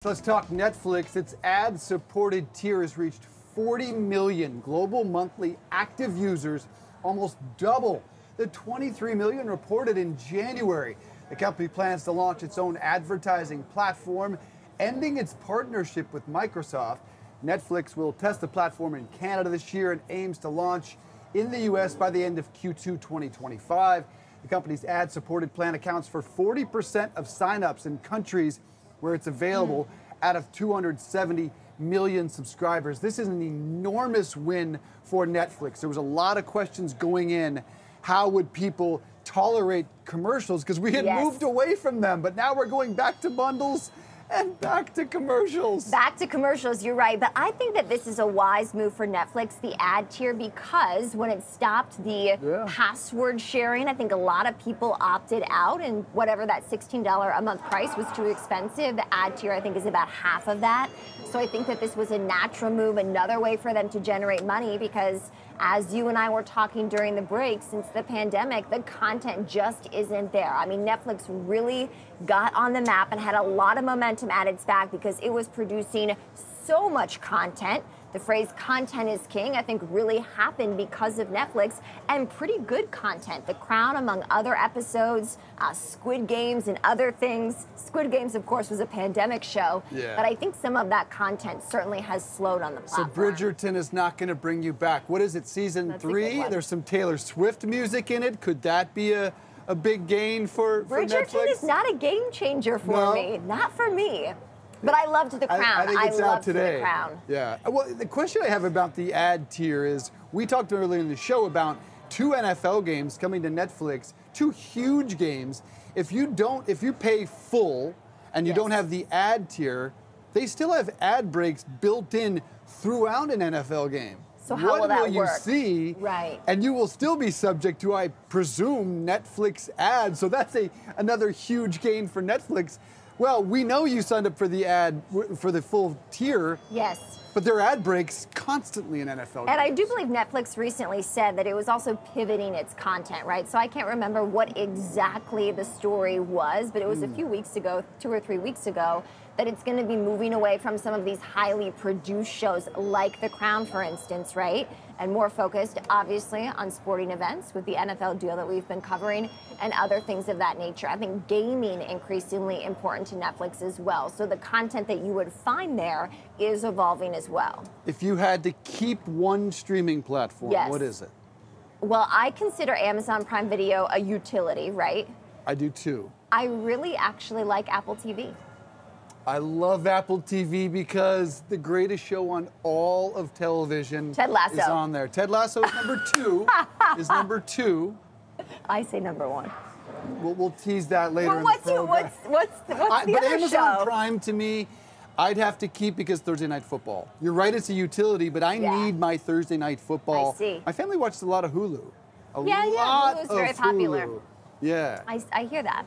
Let's talk Netflix. Its ad-supported tier has reached 40 million global monthly active users, almost double the 23 million reported in January. The company plans to launch its own advertising platform, ending its partnership with Microsoft. Netflix will test the platform in Canada this year and aims to launch in the U.S. by the end of Q2 2025. The company's ad-supported plan accounts for 40% of signups in countries where it's available out of 270 million subscribers. This is an enormous win for Netflix. There was a lot of questions going in. How would people tolerate commercials? Because we had moved away from them, but now we're going back to bundles and back to commercials. Back to commercials, you're right. But I think that this is a wise move for Netflix, the ad tier, because when it stopped the password sharing, I think a lot of people opted out, and whatever that $16 a month price was too expensive. The ad tier, I think, is about half of that. So I think that this was a natural move, another way for them to generate money, because as you and I were talking during the break, since the pandemic, the content just isn't there. I mean, Netflix really got on the map and had a lot of momentum at its back because it was producing so much content. The phrase content is king, I think, really happened because of Netflix, and pretty good content. The Crown, among other episodes, Squid Games and other things. Squid Games, of course, was a pandemic show, but I think some of that content certainly has slowed on the platform. So Bridgerton is not going to bring you back. What is it, season 3? There's some Taylor Swift music in it. Could that be a big gain for Netflix? Bridgerton is not a game changer for me. Not for me. But I loved The Crown. I think it's out today. The Crown. Yeah. Well, the question I have about the ad tier is, we talked earlier in the show about 2 NFL games coming to Netflix, 2 huge games. If you pay full and you don't have the ad tier, they still have ad breaks built in throughout an NFL game. So how will that work? What will you see? Right. And you will still be subject to, I presume, Netflix ads. So that's another huge gain for Netflix. Well, we know you signed up for the ad, for the full tier. Yes. But there are ad breaks constantly in NFL games. And I do believe Netflix recently said that it was also pivoting its content, right? So I can't remember what exactly the story was, but it was a few weeks ago, 2 or 3 weeks ago, that it's going to be moving away from some of these highly produced shows like The Crown, for instance, right? And more focused, obviously, on sporting events with the NFL deal that we've been covering and other things of that nature. I think gaming increasingly important to Netflix as well. So the content that you would find there is evolving as well. If you had to keep one streaming platform, what is it? Well, I consider Amazon Prime Video a utility, right? I do too. I really actually like Apple TV. I love Apple TV because the greatest show on all of television Ted Lasso is on there. Ted Lasso is number 2. Is number 2. I say number 1. We'll tease that later in the program. What's the But other Amazon show? Prime, to me, I'd have to keep because Thursday Night Football. You're right, it's a utility, but I need my Thursday Night Football. I see. My family watches a lot of Hulu. Hulu's very popular. Yeah. I hear that.